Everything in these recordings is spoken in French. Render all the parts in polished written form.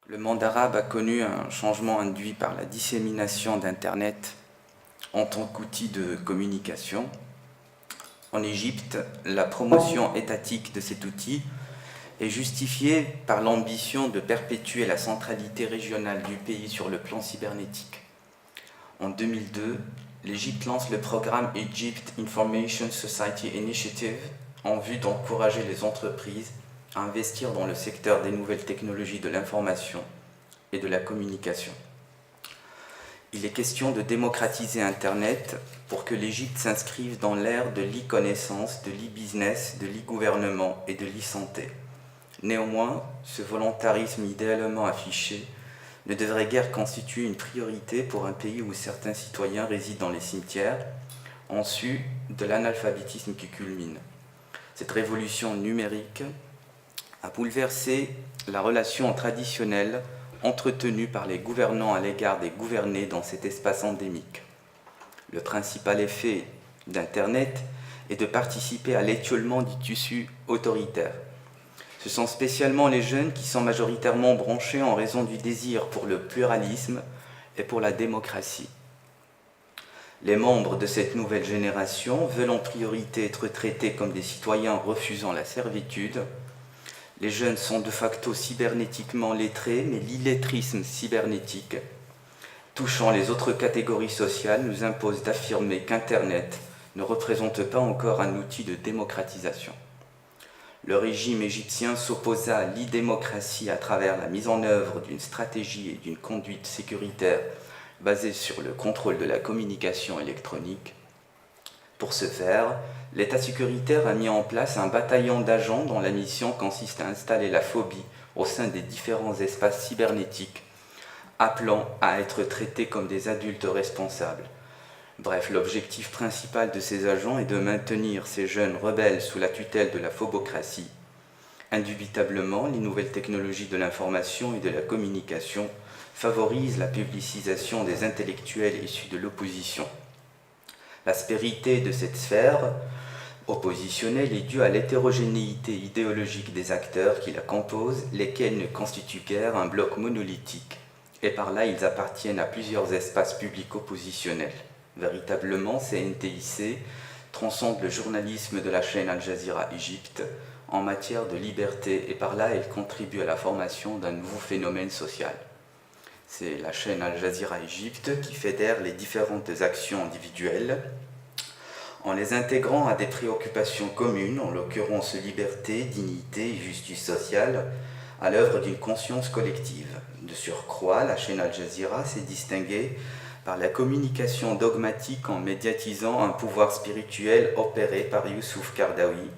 Le monde arabe a connu un changement induit par la dissémination d'Internet en tant qu'outil de communication. En Égypte, la promotion étatique de cet outil est justifiée par l'ambition de perpétuer la centralité régionale du pays sur le plan cybernétique. En 2002, l'Égypte lance le programme Egypt Information Society Initiative en vue d'encourager les entreprises à investir dans le secteur des nouvelles technologies de l'information et de la communication. Il est question de démocratiser Internet pour que l'Égypte s'inscrive dans l'ère de l'e-connaissance, de l'e-business, de l'e-gouvernement et de l'e-santé. Néanmoins, ce volontarisme idéalement affiché ne devrait guère constituer une priorité pour un pays où certains citoyens résident dans les cimetières, en su de l'analphabétisme qui culmine. Cette révolution numérique a bouleversé la relation traditionnelle entretenue par les gouvernants à l'égard des gouvernés dans cet espace endémique. Le principal effet d'Internet est de participer à l'étiolement du tissu autoritaire. Ce sont spécialement les jeunes qui sont majoritairement branchés en raison du désir pour le pluralisme et pour la démocratie. Les membres de cette nouvelle génération veulent en priorité être traités comme des citoyens refusant la servitude. Les jeunes sont de facto cybernétiquement lettrés, mais l'illettrisme cybernétique, touchant les autres catégories sociales, nous impose d'affirmer qu'Internet ne représente pas encore un outil de démocratisation. Le régime égyptien s'opposa à l'e-démocratie à travers la mise en œuvre d'une stratégie et d'une conduite sécuritaire basée sur le contrôle de la communication électronique. Pour ce faire, l'État sécuritaire a mis en place un bataillon d'agents dont la mission consiste à installer la phobie au sein des différents espaces cybernétiques, appelant à être traités comme des adultes responsables. Bref, l'objectif principal de ces agents est de maintenir ces jeunes rebelles sous la tutelle de la phobocratie. Indubitablement, les nouvelles technologies de l'information et de la communication favorisent la publicisation des intellectuels issus de l'opposition. L'aspérité de cette sphère oppositionnelle est due à l'hétérogénéité idéologique des acteurs qui la composent, lesquels ne constituent guère un bloc monolithique, et par là ils appartiennent à plusieurs espaces publics oppositionnels. Véritablement, CNTIC transcende le journalisme de la chaîne Al Jazeera Égypte en matière de liberté et par là elle contribue à la formation d'un nouveau phénomène social. C'est la chaîne Al Jazeera Égypte qui fédère les différentes actions individuelles en les intégrant à des préoccupations communes, en l'occurrence liberté, dignité et justice sociale, à l'œuvre d'une conscience collective. De surcroît, la chaîne Al Jazeera s'est distinguée par la communication dogmatique en médiatisant un pouvoir spirituel opéré par Youssouf Kardawi,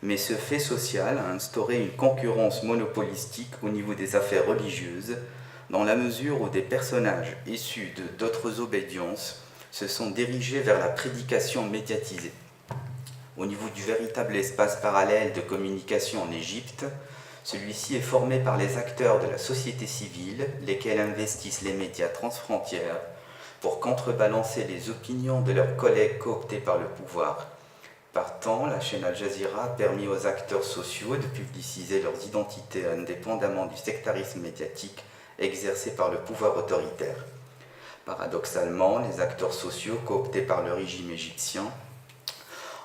mais ce fait social a instauré une concurrence monopolistique au niveau des affaires religieuses, dans la mesure où des personnages issus d'autres obédiences se sont dirigés vers la prédication médiatisée. Au niveau du véritable espace parallèle de communication en Égypte, celui-ci est formé par les acteurs de la société civile, lesquels investissent les médias transfrontières pour contrebalancer les opinions de leurs collègues cooptés par le pouvoir. Partant, la chaîne Al Jazeera a permis aux acteurs sociaux de publiciser leurs identités indépendamment du sectarisme médiatique exercé par le pouvoir autoritaire. Paradoxalement, les acteurs sociaux cooptés par le régime égyptien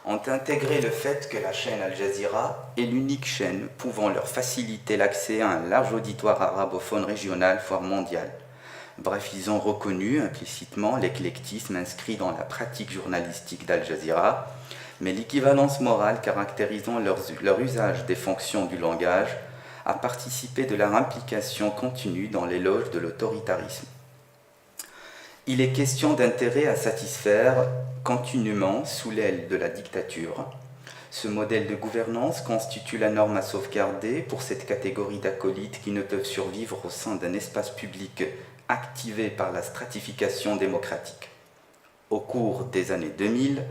ont intégré le fait que la chaîne Al Jazeera est l'unique chaîne pouvant leur faciliter l'accès à un large auditoire arabophone régional, voire mondial. Bref, ils ont reconnu implicitement l'éclectisme inscrit dans la pratique journalistique d'Al Jazeera, mais l'équivalence morale caractérisant leur usage des fonctions du langage a participé de leur implication continue dans l'éloge de l'autoritarisme. Il est question d'intérêts à satisfaire continuellement sous l'aile de la dictature. Ce modèle de gouvernance constitue la norme à sauvegarder pour cette catégorie d'acolytes qui ne peuvent survivre au sein d'un espace public activé par la stratification démocratique. Au cours des années 2000,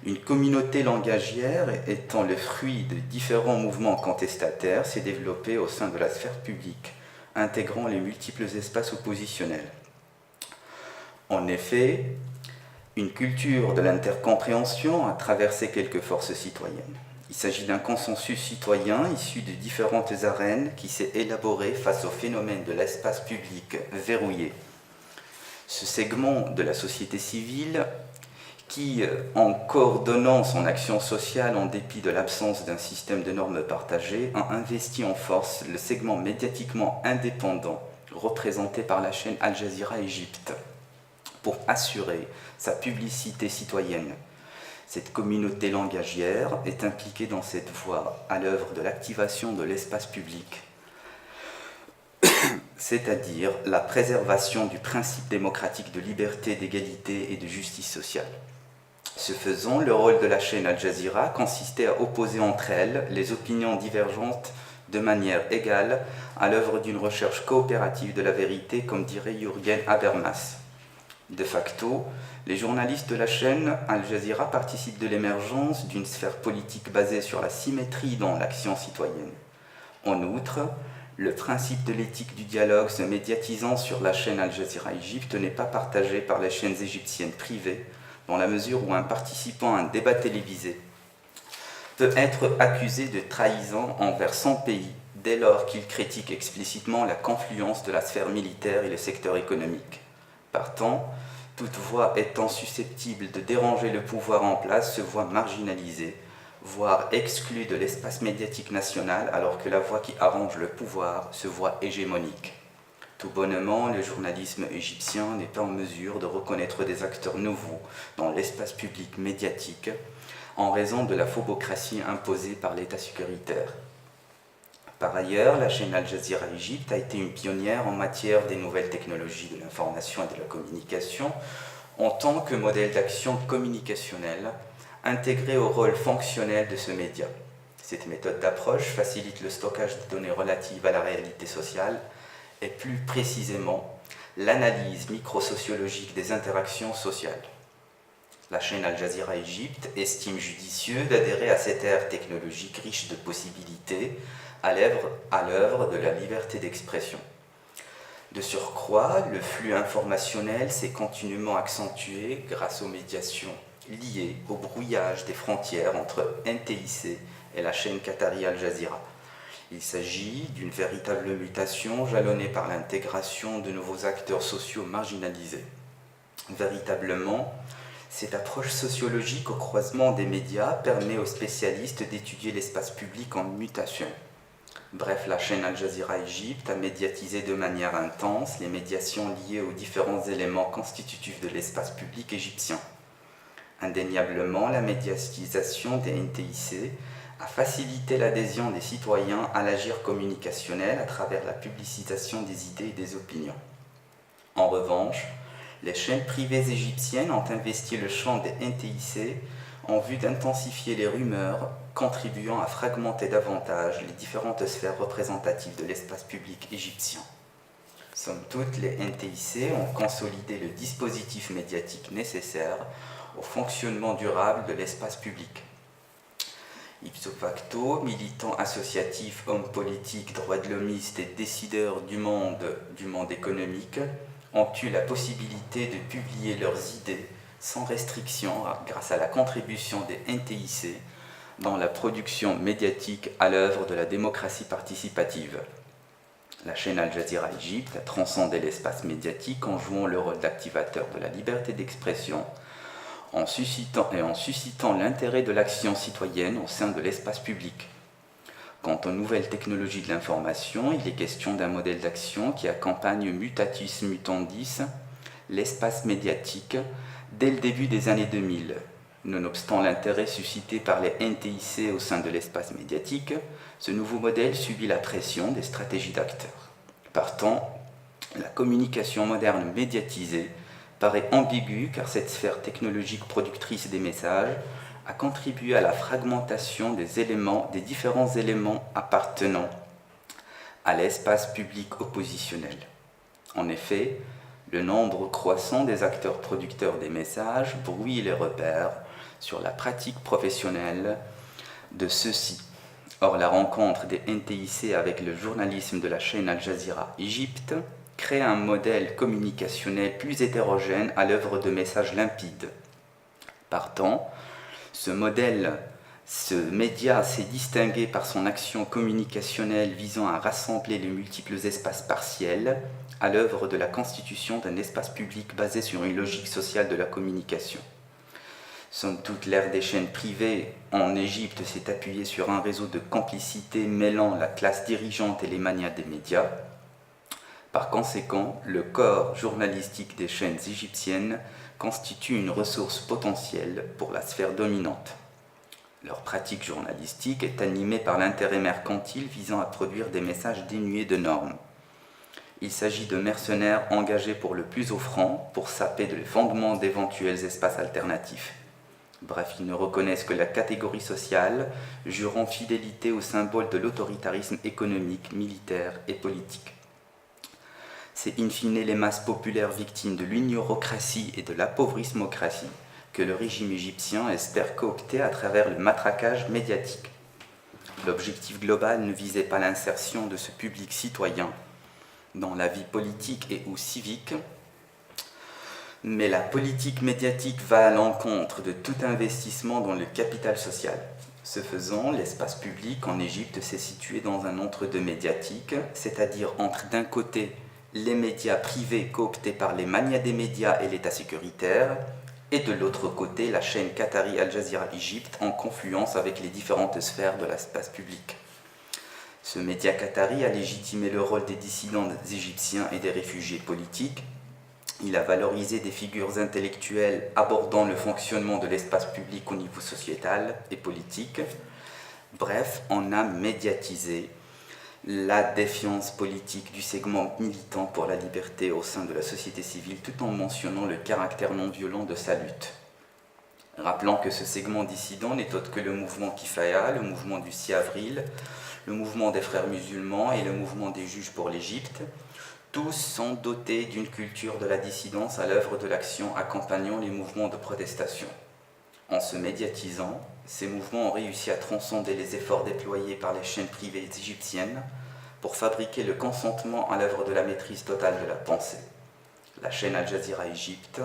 une communauté langagière étant le fruit de différents mouvements contestataires s'est développée au sein de la sphère publique, intégrant les multiples espaces oppositionnels. En effet, une culture de l'intercompréhension a traversé quelques forces citoyennes. Il s'agit d'un consensus citoyen issu de différentes arènes qui s'est élaboré face au phénomène de l'espace public verrouillé. Ce segment de la société civile qui, en coordonnant son action sociale en dépit de l'absence d'un système de normes partagées, a investi en force le segment médiatiquement indépendant représenté par la chaîne Al Jazeera Égypte pour assurer sa publicité citoyenne. Cette communauté langagière est impliquée dans cette voie à l'œuvre de l'activation de l'espace public, c'est-à-dire la préservation du principe démocratique de liberté, d'égalité et de justice sociale. Ce faisant, le rôle de la chaîne Al Jazeera consistait à opposer entre elles les opinions divergentes de manière égale à l'œuvre d'une recherche coopérative de la vérité, comme dirait Jürgen Habermas. De facto, les journalistes de la chaîne Al Jazeera participent de l'émergence d'une sphère politique basée sur la symétrie dans l'action citoyenne. En outre, le principe de l'éthique du dialogue se médiatisant sur la chaîne Al Jazeera Égypte n'est pas partagé par les chaînes égyptiennes privées, dans la mesure où un participant à un débat télévisé peut être accusé de trahison envers son pays dès lors qu'il critique explicitement la confluence de la sphère militaire et le secteur économique. Partant, toute voix étant susceptible de déranger le pouvoir en place se voit marginalisée, voire exclue de l'espace médiatique national, alors que la voix qui arrange le pouvoir se voit hégémonique. Tout bonnement, le journalisme égyptien n'est pas en mesure de reconnaître des acteurs nouveaux dans l'espace public médiatique en raison de la phobocratie imposée par l'État sécuritaire. Par ailleurs, la chaîne Al Jazeera Égypte a été une pionnière en matière des nouvelles technologies de l'information et de la communication en tant que modèle d'action communicationnelle intégré au rôle fonctionnel de ce média. Cette méthode d'approche facilite le stockage de données relatives à la réalité sociale et plus précisément l'analyse microsociologique des interactions sociales. La chaîne Al Jazeera Égypte estime judicieux d'adhérer à cette ère technologique riche de possibilités à l'œuvre de la liberté d'expression. De surcroît, le flux informationnel s'est continuellement accentué grâce aux médiations liées au brouillage des frontières entre NTIC et la chaîne qatari Al Jazeera. Il s'agit d'une véritable mutation jalonnée par l'intégration de nouveaux acteurs sociaux marginalisés. Véritablement, cette approche sociologique au croisement des médias permet aux spécialistes d'étudier l'espace public en mutation. Bref, la chaîne Al Jazeera Égypte a médiatisé de manière intense les médiations liées aux différents éléments constitutifs de l'espace public égyptien. Indéniablement, la médiatisation des NTIC a facilité l'adhésion des citoyens à l'agir communicationnel à travers la publicisation des idées et des opinions. En revanche, les chaînes privées égyptiennes ont investi le champ des NTIC en vue d'intensifier les rumeurs, contribuant à fragmenter davantage les différentes sphères représentatives de l'espace public égyptien. Somme toute, les NTIC ont consolidé le dispositif médiatique nécessaire au fonctionnement durable de l'espace public. Ipso facto, militants associatifs, hommes politiques, droits de l'homiste et décideurs du monde économique ont eu la possibilité de publier leurs idées sans restriction grâce à la contribution des NTIC dans la production médiatique à l'œuvre de la démocratie participative. La chaîne Al Jazeera Égypte a transcendé l'espace médiatique en jouant le rôle d'activateur de la liberté d'expression, en suscitant l'intérêt de l'action citoyenne au sein de l'espace public. Quant aux nouvelles technologies de l'information, il est question d'un modèle d'action qui accompagne mutatis mutandis l'espace médiatique dès le début des années 2000. Nonobstant l'intérêt suscité par les NTIC au sein de l'espace médiatique, ce nouveau modèle subit la pression des stratégies d'acteurs. Partant, la communication moderne médiatisée paraît ambiguë car cette sphère technologique productrice des messages a contribué à la fragmentation des différents éléments appartenant à l'espace public oppositionnel. En effet, le nombre croissant des acteurs producteurs des messages brouille les repères sur la pratique professionnelle de ceux-ci. Or, la rencontre des NTIC avec le journalisme de la chaîne Al Jazeera Égypte crée un modèle communicationnel plus hétérogène à l'œuvre de messages limpides. Partant, ce modèle Ce média s'est distingué par son action communicationnelle visant à rassembler les multiples espaces partiels à l'œuvre de la constitution d'un espace public basé sur une logique sociale de la communication. Somme toute, l'ère des chaînes privées en Égypte s'est appuyée sur un réseau de complicité mêlant la classe dirigeante et les magnats des médias. Par conséquent, le corps journalistique des chaînes égyptiennes constitue une ressource potentielle pour la sphère dominante. Leur pratique journalistique est animée par l'intérêt mercantile visant à produire des messages dénués de normes. Il s'agit de mercenaires engagés pour le plus offrant pour saper les fondements d'éventuels espaces alternatifs. Bref, ils ne reconnaissent que la catégorie sociale, jurant fidélité au symbole de l'autoritarisme économique, militaire et politique. C'est in fine les masses populaires victimes de l'ignorocratie et de l'appauvrissmocratie que le régime égyptien espère coopter à travers le matraquage médiatique. L'objectif global ne visait pas l'insertion de ce public citoyen dans la vie politique et ou civique, mais la politique médiatique va à l'encontre de tout investissement dans le capital social. Ce faisant, l'espace public en Égypte s'est situé dans un entre-deux médiatique, c'est-à-dire entre d'un côté les médias privés cooptés par les magnats des médias et l'État sécuritaire, et de l'autre côté la chaîne qatari Al Jazeera Égypte en confluence avec les différentes sphères de l'espace public. Ce média qatari a légitimé le rôle des dissidents égyptiens et des réfugiés politiques. Il a valorisé des figures intellectuelles abordant le fonctionnement de l'espace public au niveau sociétal et politique. Bref, on a médiatisé la défiance politique du segment militant pour la liberté au sein de la société civile tout en mentionnant le caractère non violent de sa lutte. Rappelant que ce segment dissident n'est autre que le mouvement Kifaya, le mouvement du 6 avril, le mouvement des frères musulmans et le mouvement des juges pour l'Égypte, tous sont dotés d'une culture de la dissidence à l'œuvre de l'action accompagnant les mouvements de protestation. En se médiatisant, ces mouvements ont réussi à transcender les efforts déployés par les chaînes privées égyptiennes pour fabriquer le consentement à l'œuvre de la maîtrise totale de la pensée. La chaîne Al Jazeera Égypte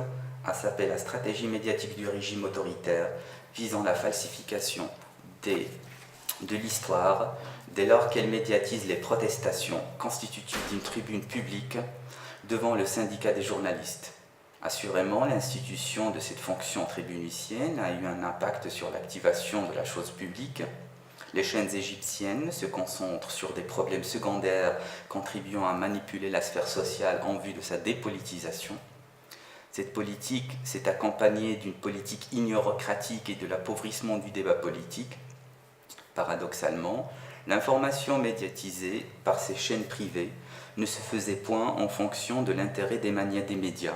a sapé la stratégie médiatique du régime autoritaire visant la falsification de l'histoire dès lors qu'elle médiatise les protestations constitutives d'une tribune publique devant le syndicat des journalistes. Assurément, l'institution de cette fonction tribunicienne a eu un impact sur l'activation de la chose publique. Les chaînes égyptiennes se concentrent sur des problèmes secondaires contribuant à manipuler la sphère sociale en vue de sa dépolitisation. Cette politique s'est accompagnée d'une politique ignorocratique et de l'appauvrissement du débat politique. Paradoxalement, l'information médiatisée par ces chaînes privées ne se faisait point en fonction de l'intérêt des magnats des médias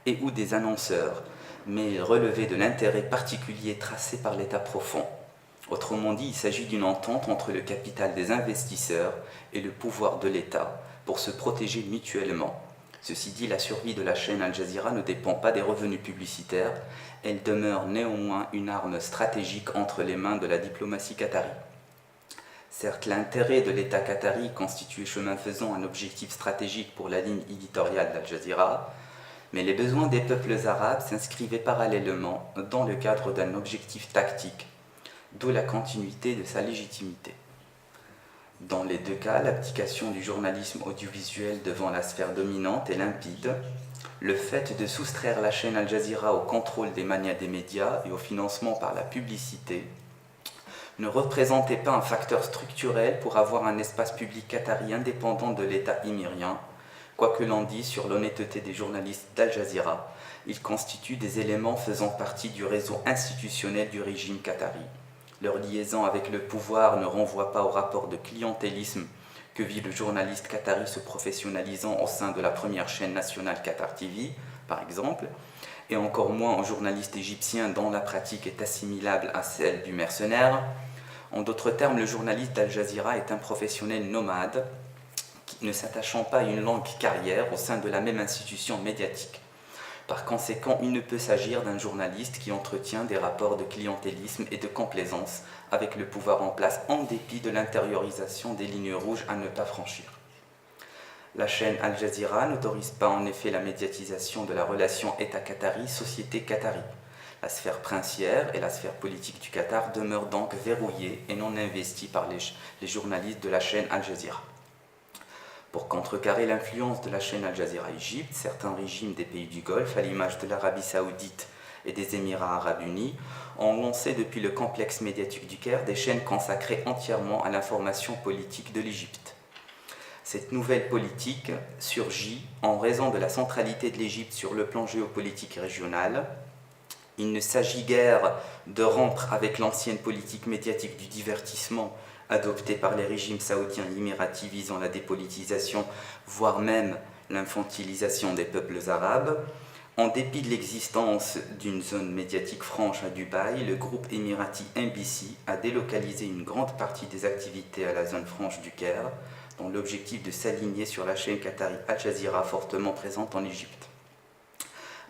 et ou des annonceurs, mais relevait de l'intérêt particulier tracé par l'État profond. Autrement dit, il s'agit d'une entente entre le capital des investisseurs et le pouvoir de l'État pour se protéger mutuellement. Ceci dit, la survie de la chaîne Al Jazeera ne dépend pas des revenus publicitaires, elle demeure néanmoins une arme stratégique entre les mains de la diplomatie qatari. Certes, l'intérêt de l'État qatari constituait chemin faisant un objectif stratégique pour la ligne éditoriale d'Al Jazeera, mais les besoins des peuples arabes s'inscrivaient parallèlement dans le cadre d'un objectif tactique, d'où la continuité de sa légitimité. Dans les deux cas, l'abdication du journalisme audiovisuel devant la sphère dominante est limpide. Le fait de soustraire la chaîne Al Jazeera au contrôle des magnats des médias et au financement par la publicité ne représentait pas un facteur structurel pour avoir un espace public qatari indépendant de l'État émirien. Quoi que l'on dise sur l'honnêteté des journalistes d'Al Jazeera, ils constituent des éléments faisant partie du réseau institutionnel du régime qatari. Leur liaison avec le pouvoir ne renvoie pas au rapport de clientélisme que vit le journaliste qatari se professionnalisant au sein de la première chaîne nationale Qatar TV, par exemple, et encore moins au journaliste égyptien dont la pratique est assimilable à celle du mercenaire. En d'autres termes, le journaliste d'Al Jazeera est un professionnel nomade, ne s'attachant pas à une longue carrière au sein de la même institution médiatique. Par conséquent, il ne peut s'agir d'un journaliste qui entretient des rapports de clientélisme et de complaisance avec le pouvoir en place en dépit de l'intériorisation des lignes rouges à ne pas franchir. La chaîne Al Jazeera n'autorise pas en effet la médiatisation de la relation État qatari-société qatari. La sphère princière et la sphère politique du Qatar demeurent donc verrouillées et non investies par les journalistes de la chaîne Al Jazeera. Pour contrecarrer l'influence de la chaîne Al Jazeera Égypte, certains régimes des pays du Golfe, à l'image de l'Arabie Saoudite et des Émirats Arabes Unis, ont lancé depuis le complexe médiatique du Caire des chaînes consacrées entièrement à l'information politique de l'Égypte. Cette nouvelle politique surgit en raison de la centralité de l'Égypte sur le plan géopolitique régional. Il ne s'agit guère de rompre avec l'ancienne politique médiatique du divertissement adoptée par les régimes saoudiens et émiratis visant la dépolitisation, voire même l'infantilisation des peuples arabes. En dépit de l'existence d'une zone médiatique franche à Dubaï, le groupe émirati MBC a délocalisé une grande partie des activités à la zone franche du Caire, dans l'objectif de s'aligner sur la chaîne qatari Al Jazeera fortement présente en Égypte.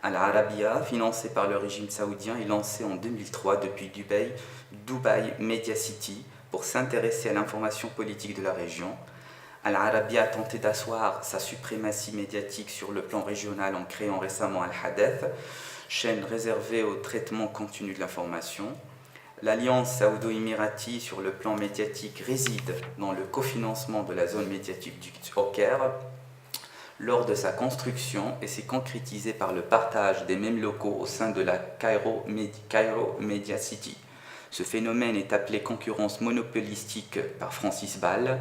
Al Arabiya, financé par le régime saoudien, est lancé en 2003 depuis Dubaï Media City pour s'intéresser à l'information politique de la région. Al Arabiya a tenté d'asseoir sa suprématie médiatique sur le plan régional en créant récemment Al Hadeth, chaîne réservée au traitement continu de l'information. L'alliance saoudo-émirati sur le plan médiatique réside dans le cofinancement de la zone médiatique du Caire lors de sa construction et s'est concrétisée par le partage des mêmes locaux au sein de la Cairo Media City. Ce phénomène est appelé concurrence monopolistique par Francis Ball,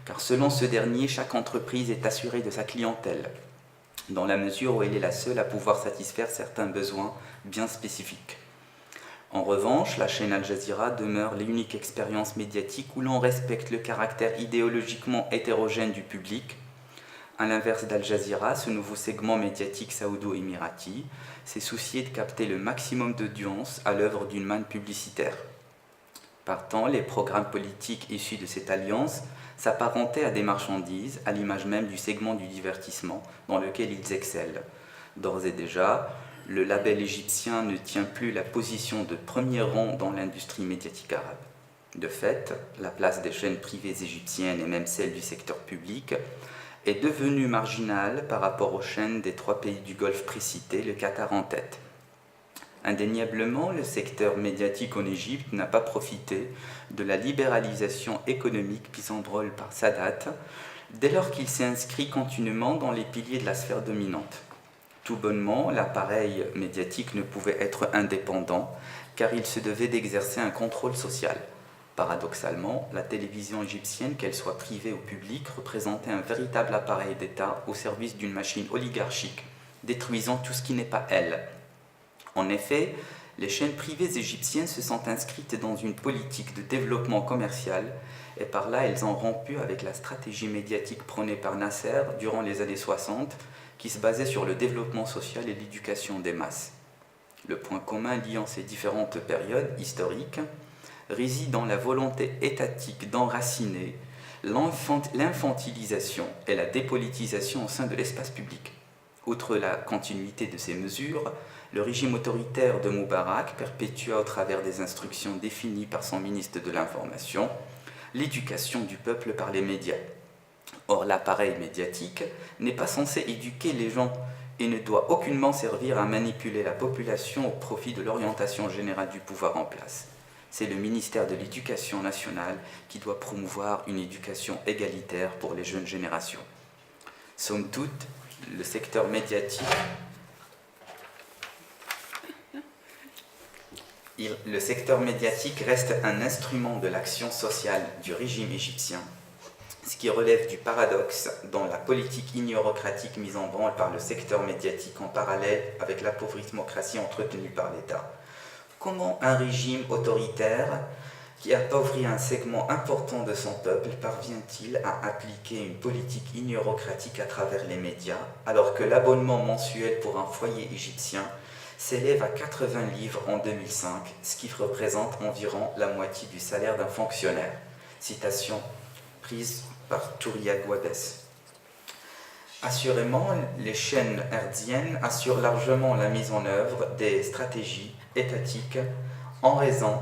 car selon ce dernier, chaque entreprise est assurée de sa clientèle, dans la mesure où elle est la seule à pouvoir satisfaire certains besoins bien spécifiques. En revanche, la chaîne Al Jazeera demeure l'unique expérience médiatique où l'on respecte le caractère idéologiquement hétérogène du public. À l'inverse d'Al Jazeera, ce nouveau segment médiatique saoudo-émirati s'est soucié de capter le maximum d'audience à l'œuvre d'une manne publicitaire. Partant, les programmes politiques issus de cette alliance s'apparentaient à des marchandises, à l'image même du segment du divertissement dans lequel ils excellent. D'ores et déjà, le label égyptien ne tient plus la position de premier rang dans l'industrie médiatique arabe. De fait, la place des chaînes privées égyptiennes et même celle du secteur public est devenue marginale par rapport aux chaînes des 3 pays du Golfe précités, le Qatar en tête. Indéniablement, le secteur médiatique en Égypte n'a pas profité de la libéralisation économique mise en branle par Sadat, dès lors qu'il s'est inscrit continuellement dans les piliers de la sphère dominante. Tout bonnement, l'appareil médiatique ne pouvait être indépendant, car il se devait d'exercer un contrôle social. Paradoxalement, la télévision égyptienne, qu'elle soit privée ou publique, représentait un véritable appareil d'État au service d'une machine oligarchique, détruisant tout ce qui n'est pas elle. En effet, les chaînes privées égyptiennes se sont inscrites dans une politique de développement commercial et par là elles ont rompu avec la stratégie médiatique prônée par Nasser durant les années 60 qui se basait sur le développement social et l'éducation des masses. Le point commun liant ces différentes périodes historiques réside dans la volonté étatique d'enraciner l'infantilisation et la dépolitisation au sein de l'espace public. Outre la continuité de ces mesures, le régime autoritaire de Moubarak perpétua au travers des instructions définies par son ministre de l'Information l'éducation du peuple par les médias. Or, l'appareil médiatique n'est pas censé éduquer les gens et ne doit aucunement servir à manipuler la population au profit de l'orientation générale du pouvoir en place. C'est le ministère de l'Éducation nationale qui doit promouvoir une éducation égalitaire pour les jeunes générations. Somme toute, le secteur médiatique reste un instrument de l'action sociale du régime égyptien, ce qui relève du paradoxe dans la politique ignérocratique mise en branle par le secteur médiatique en parallèle avec l'appauvrissement entretenue par l'État. Comment un régime autoritaire qui appauvrit un segment important de son peuple parvient-il à appliquer une politique ignérocratique à travers les médias, alors que l'abonnement mensuel pour un foyer égyptien s'élève à 80 livres en 2005, ce qui représente environ la moitié du salaire d'un fonctionnaire. Citation prise par Touria Guabès. Assurément, les chaînes hertziennes assurent largement la mise en œuvre des stratégies étatiques en raison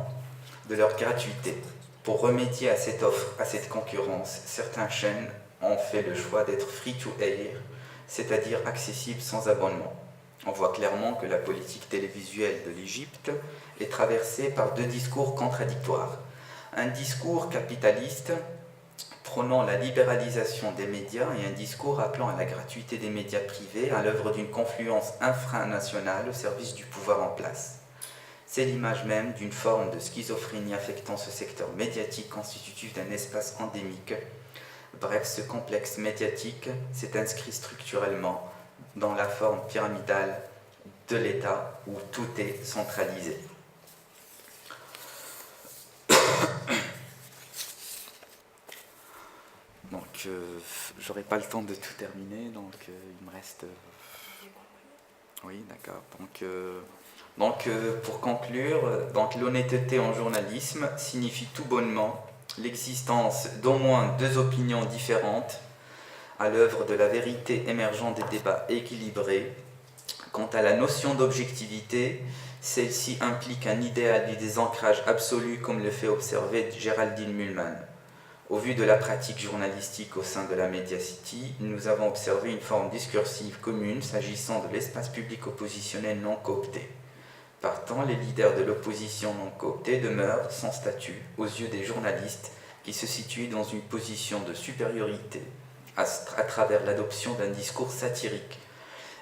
de leur gratuité. Pour remédier à cette offre, à cette concurrence, certaines chaînes ont fait le choix d'être free-to-air, c'est-à-dire accessibles sans abonnement. On voit clairement que la politique télévisuelle de l'Égypte est traversée par deux discours contradictoires. Un discours capitaliste prônant la libéralisation des médias et un discours appelant à la gratuité des médias privés à l'œuvre d'une confluence infranationale au service du pouvoir en place. C'est l'image même d'une forme de schizophrénie affectant ce secteur médiatique constitutif d'un espace endémique. Bref, ce complexe médiatique s'est inscrit structurellement dans la forme pyramidale de l'État où tout est centralisé. Donc, j'aurai pas le temps de tout terminer, donc il me reste... Oui, d'accord. Donc, pour conclure, l'honnêteté en journalisme signifie tout bonnement l'existence d'au moins deux opinions différentes à l'œuvre de la vérité émergeant des débats équilibrés. Quant à la notion d'objectivité, celle-ci implique un idéal et des ancrages absolus comme le fait observer Géraldine Mühlmann. Au vu de la pratique journalistique au sein de la Media City, nous avons observé une forme discursive commune s'agissant de l'espace public oppositionnel non coopté. Partant, les leaders de l'opposition non cooptée demeurent sans statut aux yeux des journalistes qui se situent dans une position de supériorité à travers l'adoption d'un discours satirique.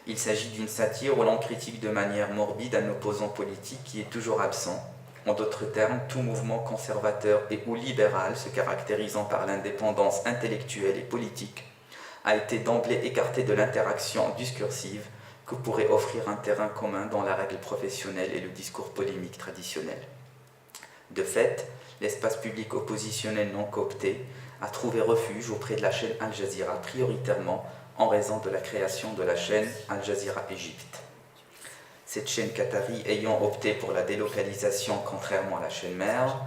Il s'agit d'une satire où l'on critique de manière morbide un opposant politique qui est toujours absent. En d'autres termes, tout mouvement conservateur et ou libéral se caractérisant par l'indépendance intellectuelle et politique a été d'emblée écarté de l'interaction discursive que pourrait offrir un terrain commun dans la règle professionnelle et le discours polémique traditionnel. De fait, l'espace public oppositionnel non coopté a trouvé refuge auprès de la chaîne Al Jazeera prioritairement en raison de la création de la chaîne Al Jazeera Égypte. Cette chaîne qatari ayant opté pour la délocalisation contrairement à la chaîne mère,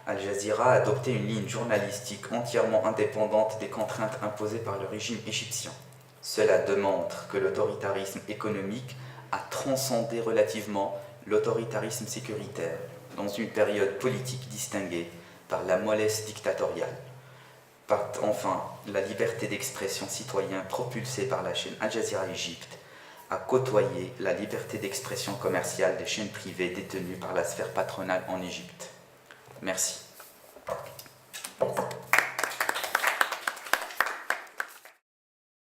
Al Jazeera a adopté une ligne journalistique entièrement indépendante des contraintes imposées par le régime égyptien. Cela démontre que l'autoritarisme économique a transcendé relativement l'autoritarisme sécuritaire dans une période politique distinguée par la mollesse dictatoriale. Enfin, la liberté d'expression citoyenne propulsée par la chaîne Al Jazeera Égypte a côtoyé la liberté d'expression commerciale des chaînes privées détenues par la sphère patronale en Égypte. Merci.